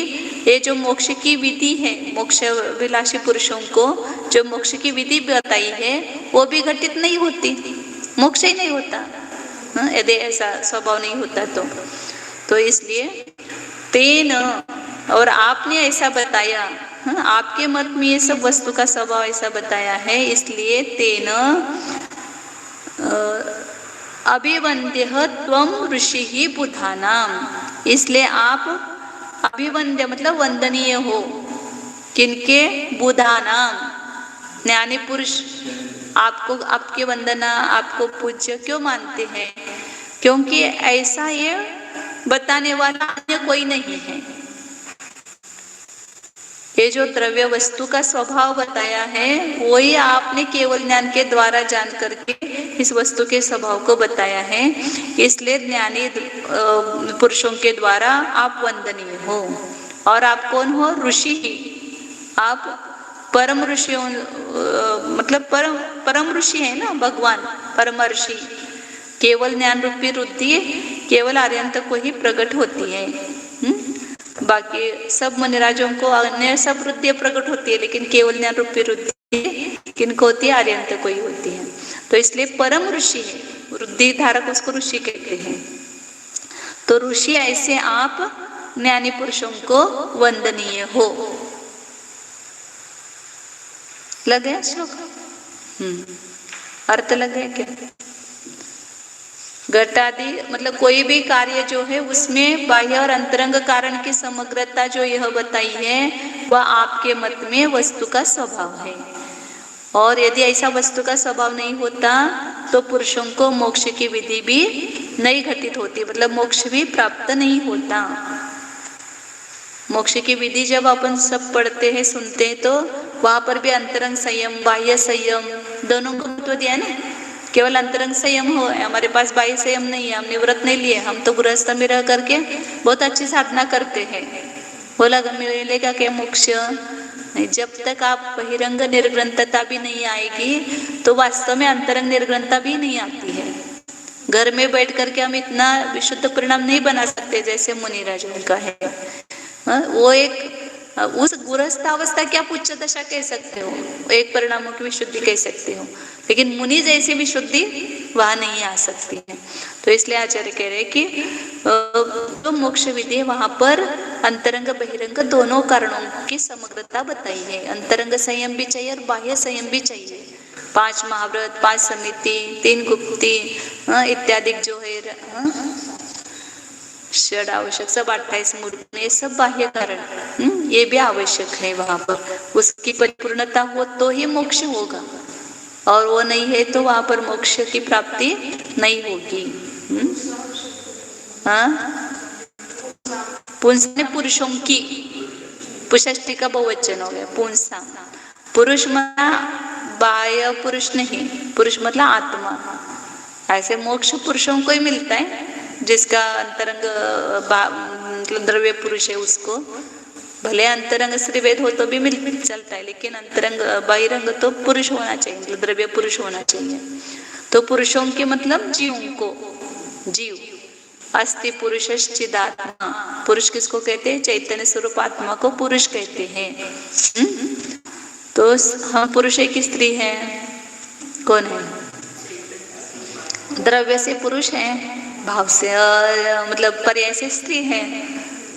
ये जो मोक्ष की विधि है, मोक्ष विलासी पुरुषों को जो मोक्ष की विधि बताई है वो भी घटित नहीं होती, मोक्ष ही नहीं होता यदि ऐसा स्वभाव नहीं होता तो इसलिए तेन, और आपने ऐसा बताया, आपके मत में ये सब वस्तु का स्वभाव ऐसा बताया है, इसलिए तेन अभिवंद्य त्वम ऋषि ही बुधानाम, इसलिए आप अभिवंद्य मतलब वंदनीय हो, किनके? बुधानाम, ज्ञानी पुरुष आपको, आपकी वंदना, आपको पूज्य क्यों मानते हैं? क्योंकि ऐसा ये बताने वाला अन्य कोई नहीं है। ये जो द्रव्य वस्तु का स्वभाव बताया है वही आपने केवल ज्ञान के द्वारा जान करके इस वस्तु के स्वभाव को बताया है, इसलिए ज्ञानी पुरुषों के द्वारा आप वंदनीय हो। और आप कौन हो? ऋषि ही, आप परम ऋषि, मतलब परम ऋषि है ना भगवान, परम ऋषि। केवल ज्ञान रूपी रुद्धि केवल आर्यंत को ही प्रकट होती है, बाकी सब मुनिराजों को अन्य सब रुद्धि प्रकट होती है, लेकिन केवल ज्ञान रूपी रुद्धि किनको होती है? आर्यंत को ही होती है। तो इसलिए परम ऋषि है, रुद्धि धारक उसको ऋषि कहते हैं। तो ऋषि ऐसे आप ज्ञानी पुरुषों को वंदनीय हो। लग गया श्लोक? अर्थ लग गया क्या? घटादि मतलब कोई भी कार्य जो है उसमें बाह्य और अंतरंग कारण की समग्रता जो यह बताई है वह आपके मत में वस्तु का स्वभाव है। और यदि ऐसा वस्तु का स्वभाव नहीं होता तो पुरुषों को मोक्ष की विधि भी नहीं घटित होती, मतलब मोक्ष भी प्राप्त नहीं होता। मोक्ष की विधि जब अपन सब पढ़ते हैं, सुनते हैं, तो वहां पर भी अंतरंग संयम, बाह्य संयम दोनों को महत्व दिया ना। केवल अंतरंग संयम हो, हमारे पास बाह्य संयम नहीं है, हमने व्रत नहीं लिए, हम तो गृहस्थ में रह करके बहुत अच्छी साधना करते हैं, बोला मिलेगा क्या मोक्ष? नहीं। जब तक आप बहिरंग निर्ग्रंथता भी नहीं आएगी तो वास्तव में अंतरंग निर्ग्रंथता भी नहीं आती है। घर में बैठ करके हम इतना विशुद्ध परिणाम नहीं बना सकते जैसे मुनिराजों का है। वो एक उस गृहस्थ अवस्था की आप उच्च दशा कह सकते हो, एक परिणामों की विशुद्धि कह सकते हो, लेकिन मुनि जैसी विशुद्धि वहां नहीं आ सकती है। तो इसलिए आचार्य कह रहे हैं कि तो मोक्ष विधि वहां पर अंतरंग बहिरंग दोनों कारणों की समग्रता बताई है। अंतरंग संयम भी चाहिए और बाह्य संयम भी चाहिए। 5 महाव्रत, 5 समिति, 3 गुप्ति इत्यादि जो है षड आवश्यक, सब 28 मूर्ति, ये सब बाह्य कारण ये भी आवश्यक है। वहां पर उसकी परिपूर्णता हो तो ही मोक्ष होगा, और वो नहीं है तो वहां पर मोक्ष की प्राप्ति नहीं होगी। पुंसा पुरुषों की, पुषष्टि का बहुवचन हो गया पुंसा। पुरुष मतलब बाह्य पुरुष नहीं, पुरुष मतलब आत्मा। ऐसे मोक्ष पुरुषों को ही मिलता है, जिसका अंतरंग मतलब द्रव्य पुरुष है उसको। भले अंतरंग श्रीवेद हो तो भी मिल चलता है, लेकिन अंतरंग बहिरंग तो पुरुष होना चाहिए, मतलब द्रव्य पुरुष होना चाहिए। तो पुरुषों के मतलब जीवों को, जीव अस्ति पुरुषश्चिदात्मा। पुरुष किसको कहते हैं? चैतन्य स्वरूप आत्मा को पुरुष कहते हैं। तो हम पुरुष है कि स्त्री है? कौन है? द्रव्य से पुरुष है, भाव से मतलब पर्याय से स्त्री है,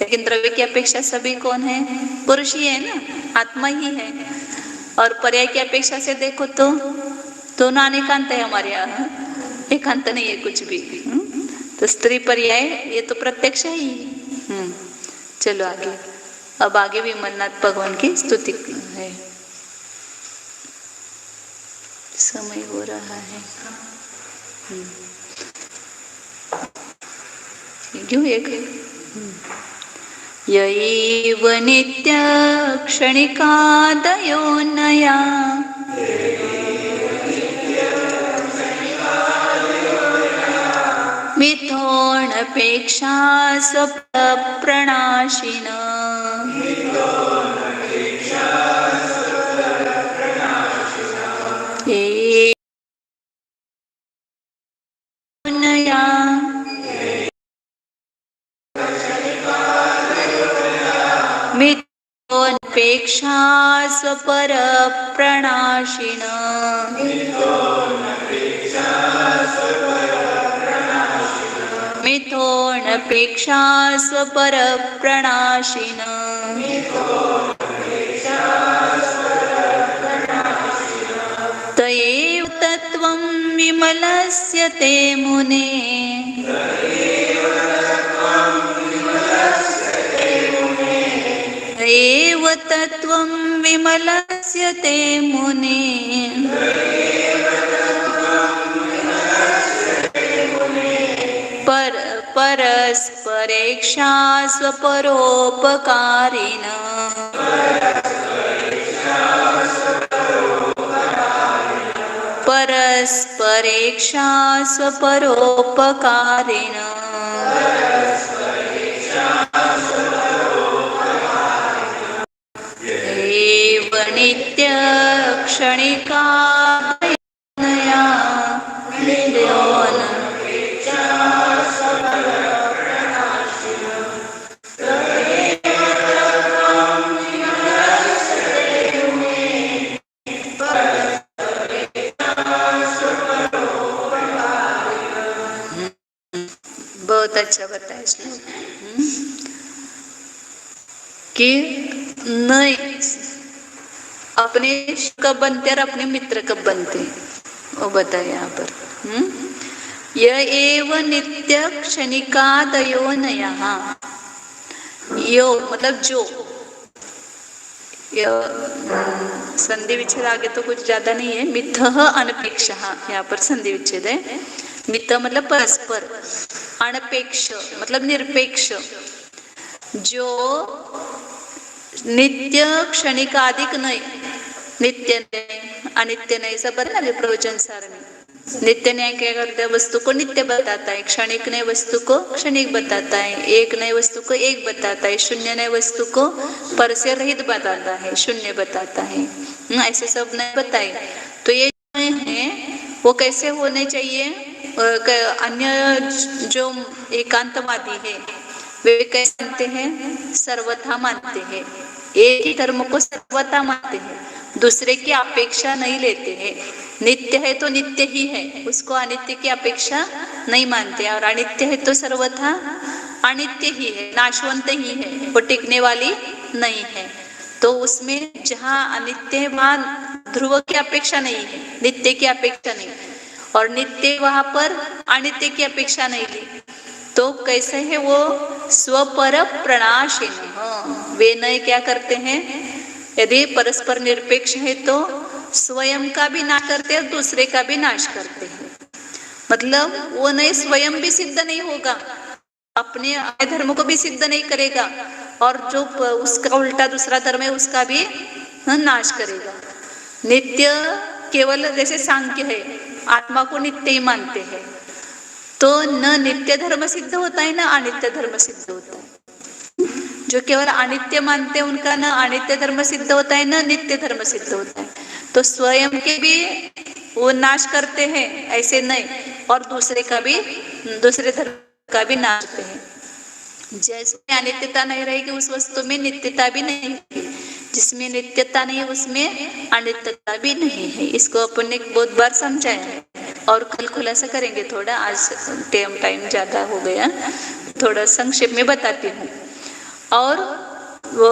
लेकिन द्रव्य की अपेक्षा सभी कौन है? पुरुष ही है ना, आत्मा ही है। और पर्याय की अपेक्षा से देखो तो दोनों अनेकांत है हमारे यहाँ, एकांत नहीं है कुछ भी। तो स्त्री पर्याय ये तो प्रत्यक्ष ही। चलो आगे, अब आगे भी विमलनाथ भगवान की स्तुति है। समय हो रहा है, क्यों एक यैव नित्य क्षणिकादयो नया मिथोनपेक्षा स्वप्रणाशिन नया मिथोनपेक्षा स्वप्रणाशिन मिथोनपेक्षा स्वप्रणाशिन तयेव तत्त्वं विमलस्य ते मुने तयेव तत्त्वं विमलस्य ते मुने परस्परेक्षा स्वपरोपकारिण परस्परेक्षा स्वपरोपकारिण एव नित्य क्षणिका नया बहुत अच्छा बताया श्लोक कि नहीं अपने कब बनते और अपने मित्र कब बनते वो बताया यहाँ पर। यह एव नित्य क्षणिकादयो नयः यो मतलब जो संधि विच्छेद आगे तो कुछ ज्यादा नहीं है। मिथः अनपेक्षः यहाँ पर संधि विच्छेद है। मिथ मतलब परस्पर, अनपेक्ष मतलब निरपेक्ष, जो नित्य क्षणिकादिक नहीं, नित्य नहीं अनित्य नहीं, सब है ना प्रवचन सार में। नित्य न्याय क्या करता है, वस्तु को नित्य बताता है, क्षणिक नए वस्तु को क्षणिक बताता है, एक नए वस्तु को एक बताता है, शून्य नए वस्तु को पर से रहित बताता है, शून्य बताता है, ऐसे सब नए बताए। तो ये है वो कैसे होने चाहिए। अन्य जो एकांतवादी है वे कैसे मानते हैं, सर्वथा मानते हैं, एक ही धर्म को सर्वथा मानते हैं, दूसरे की अपेक्षा नहीं लेते हैं। नित्य है तो नित्य ही है, उसको अनित्य की अपेक्षा नहीं मानते, और अनित्य है तो सर्वथा अनित्य ही है, नाशवंत ही है, वो टिकने वाली नहीं है। तो उसमें जहाँ अनित्य है वहां ध्रुव की अपेक्षा नहीं है, नित्य की अपेक्षा नहीं, और नित्य वहां पर अनित्य की अपेक्षा नहीं ली। तो कैसे है वो स्वपर प्रणाशिन, वे नए क्या करते हैं, यदि परस्पर निरपेक्ष है तो स्वयं का भी नाश करते हैं और दूसरे का भी नाश करते हैं। मतलब वो नए स्वयं भी सिद्ध नहीं होगा, अपने धर्म को भी सिद्ध नहीं करेगा, और जो उसका उल्टा दूसरा धर्म है उसका भी नाश करेगा। नित्य केवल जैसे सांख्य है, आत्मा को नित्य ही मानते हैं, तो न नित्य धर्म सिद्ध होता है न अनित्य धर्म सिद्ध होता है। जो केवल अनित्य मानते हैं उनका न अनित्य धर्म सिद्ध होता है न नित्य धर्म सिद्ध होता है। तो स्वयं के भी वो नाश करते हैं ऐसे नहीं, और दूसरे का भी, दूसरे धर्म का भी नाश करते हैं। जैसे अनित्यता नहीं रहेगी उस वस्तु में नित्यता भी नहीं है, जिसमें नित्यता नहीं है उसमें अनित्यता भी नहीं है। इसको अपन ने बहुत बार समझाया है और कल खुलासा करेंगे थोड़ा, आज टाइम ज्यादा हो गया, थोड़ा संक्षेप में बताती हूँ। और वो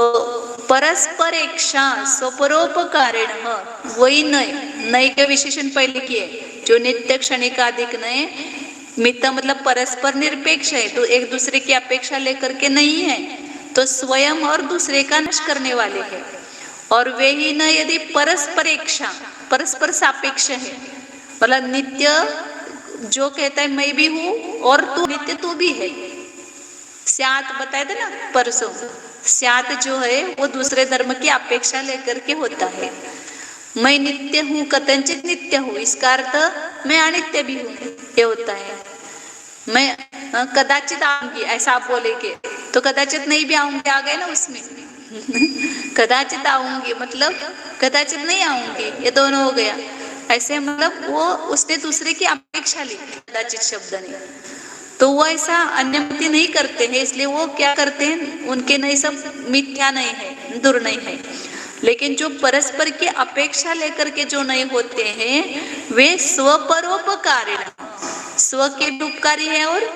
परस्पर इच्छा स्वपरोपकारेण, वही नए, नए के विशेषण पहले किए, जो नित्य क्षणिकादिक नए, मित्र मतलब परस्पर निरपेक्ष है, तो एक दूसरे की अपेक्षा लेकर के नहीं है, तो स्वयं और दूसरे का नाश करने वाले हैं। और वे ही न यदि परस्पर इच्छा, परस्पर सापेक्ष है, मतलब नित्य जो कहता है मैं भी हूँ और तू नित्य तू भी है, स्यात बताए थे ना परसों, स्यात जो है वो दूसरे धर्म की अपेक्षा लेकर के होता है। मैं नित्य हूँ, कथनचित नित्य हूँ, इसका अर्थ मैं अनित्य भी हूँ, ये होता है। मैं कदाचित आऊंगी ऐसा आप बोलेंगे तो कदाचित नहीं भी आऊंगी, आ गए ना उसमें। कदाचित आऊंगी मतलब कदाचित नहीं आऊंगी, ये दोनों हो गया। ऐसे मतलब वो उसने दूसरे की अपेक्षा ली कदाचित शब्द ने, तो वो ऐसा अन्यमति नहीं करते हैं, इसलिए वो क्या करते हैं, उनके नहीं सब मिथ्या नहीं है, दूर नहीं है। लेकिन जो परस्पर की अपेक्षा लेकर के जो नहीं होते हैं वे स्वपरोपकारी, स्व के भी उपकारी है और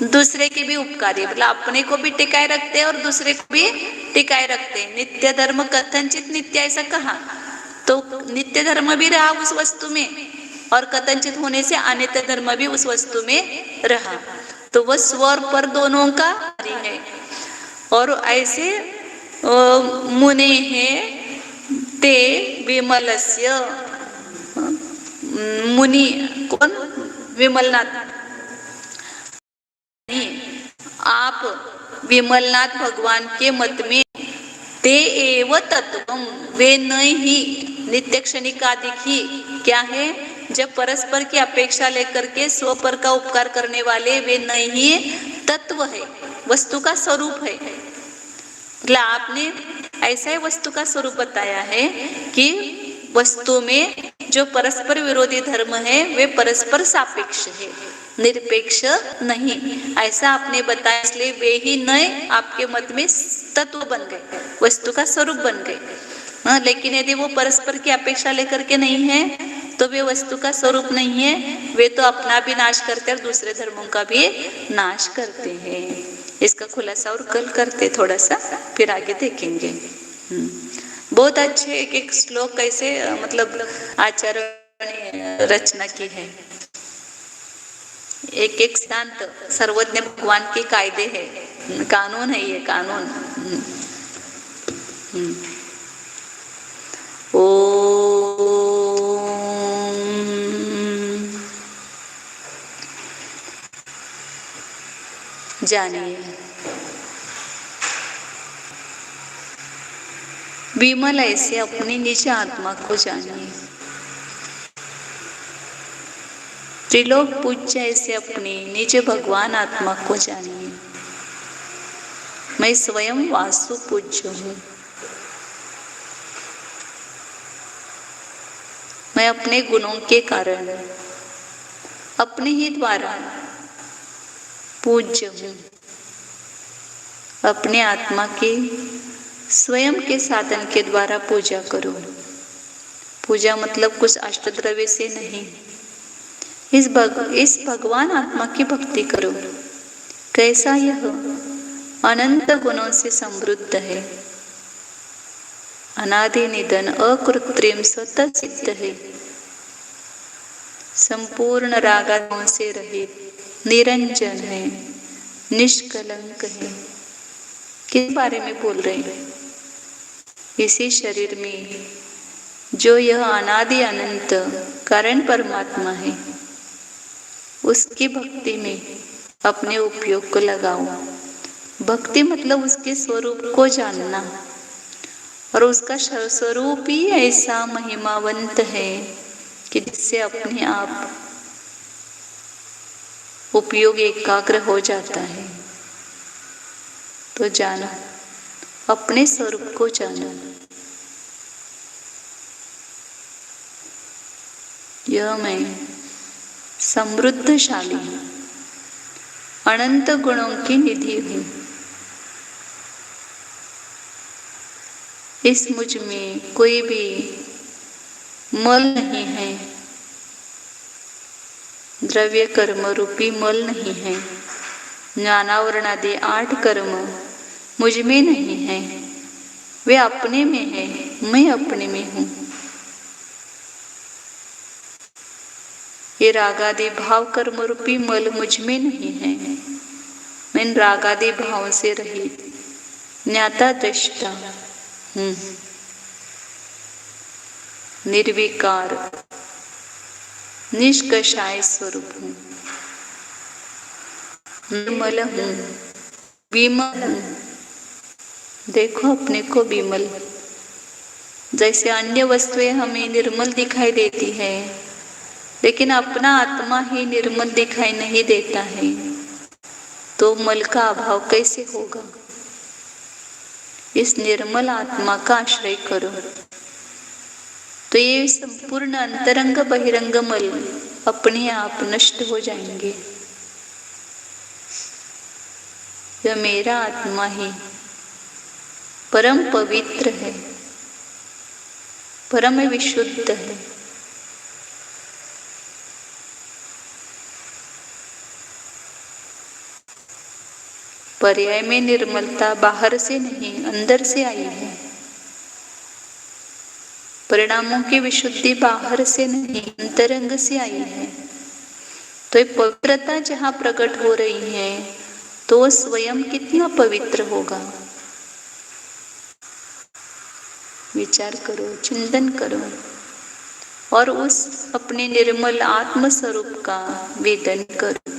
दूसरे के भी उपकारी, मतलब अपने को भी टिकाए रखते हैं और दूसरे को भी टिकाए रखते हैं। नित्य धर्म कथनचित नित्य ऐसा कहा, तो नित्य धर्म भी रहा उस वस्तु में और कथनचित होने से अनित्य धर्म भी उस वस्तु में रहा, तो वह स्व और पर दोनों का है। और ऐसे मुने हैं ते विमलस्य, मुनि कौन, विमलनाथ, आप विमलनाथ भगवान के मत में ते एव तत्वम, वे नहीं नित्य क्षणिकादिक ही क्या है, जब परस्पर की अपेक्षा लेकर के स्व पर का उपकार करने वाले वे नहीं तत्व है, वस्तु का स्वरूप है। मतलब आपने ऐसा ही वस्तु का स्वरूप बताया है कि वस्तु में जो परस्पर विरोधी धर्म है वे परस्पर सापेक्ष है, निरपेक्ष नहीं, ऐसा आपने बताया। इसलिए वे ही नए आपके मत में तत्व बन गए, वस्तु का स्वरूप बन गए। हाँ, लेकिन यदि वो परस्पर की अपेक्षा लेकर के नहीं है तो वे वस्तु का स्वरूप नहीं है, वे तो अपना भी नाश करते हैं और दूसरे धर्मों का भी नाश करते हैं। इसका खुलासा और कल करते थोड़ा सा, फिर आगे देखेंगे। बहुत अच्छे एक एक श्लोक कैसे मतलब आचार्य ने रचना की है, एक एक सिद्धांत सर्वज्ञ भगवान के कायदे है, कानून है ये कानून। जानिए विमल ऐसे अपनी निज आत्मा को जानिए, त्रिलोक पूज्य ऐसे अपनी निज भगवान आत्मा को जानिए। मैं स्वयं वासु पूज्य हूँ, मैं अपने गुणों के कारण अपने ही द्वारा पूज्य हूँ, अपने आत्मा के स्वयं के साधन के द्वारा पूजा करो। पूजा मतलब कुछ अष्टद्रव्य से नहीं, इस भगवान आत्मा की भक्ति करो। कैसा यह अनंत गुणों से समृद्ध है, अनादि निधन अकृत्रिम स्वतः सिद्ध है, संपूर्ण रागों से रहित निरंजन है, निष्कलंक है। किस बारे में बोल रहे हैं? इसी शरीर में जो यह अनादि अनंत कारण परमात्मा है उसकी भक्ति में अपने उपयोग को लगाओ। भक्ति मतलब उसके स्वरूप को जानना, और उसका स्वरूप ही ऐसा महिमावंत है कि जिससे अपने आप उपयोग एकाग्र हो जाता है। तो जानो, अपने स्वरूप को जानो। यह मैं समृद्धशाली हूँ, अनंत गुणों की निधि हूँ। इस मुझ में कोई भी मल नहीं है, द्रव्य कर्म रूपी मल नहीं है। ज्ञानावरण आदि 8 कर्म मुझ में नहीं है, वे अपने में है, मैं अपने में हूँ। ये रागादि भाव कर्म रूपी मल मुझ में नहीं है, मैं इन रागादि भाव से रहित ज्ञाता दृष्टा हूँ, निर्विकार निष्कषाय स्वरूप हूँ, निर्मल हूँ, विमल, देखो अपने को विमल। जैसे अन्य वस्तुएं हमें निर्मल दिखाई देती है, लेकिन अपना आत्मा ही निर्मल दिखाई नहीं देता है, तो मल का अभाव कैसे होगा। इस निर्मल आत्मा का आश्रय करो, तो ये संपूर्ण अंतरंग बहिरंग मल अपने आप नष्ट हो जाएंगे। यह मेरा आत्मा ही परम पवित्र है, परम विशुद्ध है। पर्याय में निर्मलता बाहर से नहीं अंदर से आई है। परिणामों की विशुद्धि बाहर से नहीं अंतरंग से आई है। तो ये पवित्रता जहां प्रकट हो रही है, तो स्वयं कितना पवित्र होगा। विचार करो, चिंतन करो और उस अपने निर्मल आत्म स्वरूप का वेदन करो।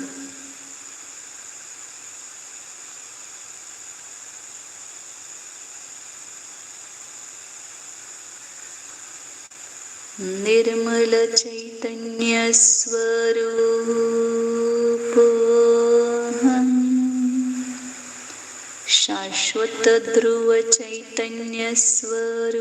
निर्मल चैतन्य स्वरूपोऽहम्, शाश्वत ध्रुव चैतन्य स्वरूपोऽहम्,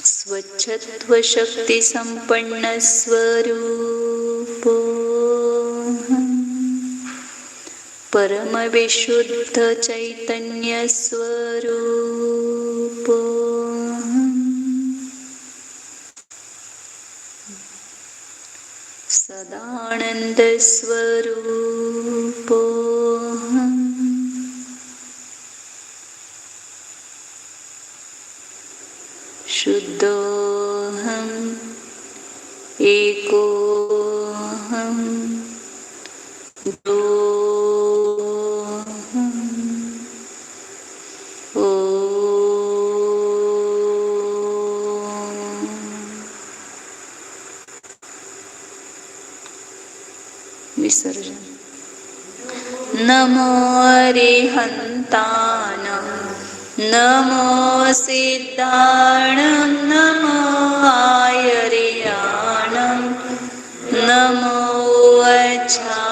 स्वच्छत्व शक्ति संपन्न स्वरूपोऽहम्, परम विशुद्ध चैतन्य स्वरूपोऽहम्, सदानंद स्वरूपोऽहम्, शुद्धोऽहम्, एकोऽहम्, द्वयोऽहम्, विसर्जन। नमो अरिहन्तानं, नमो सिद्धाणं, नमो आयर्याणं, नमो वज्रा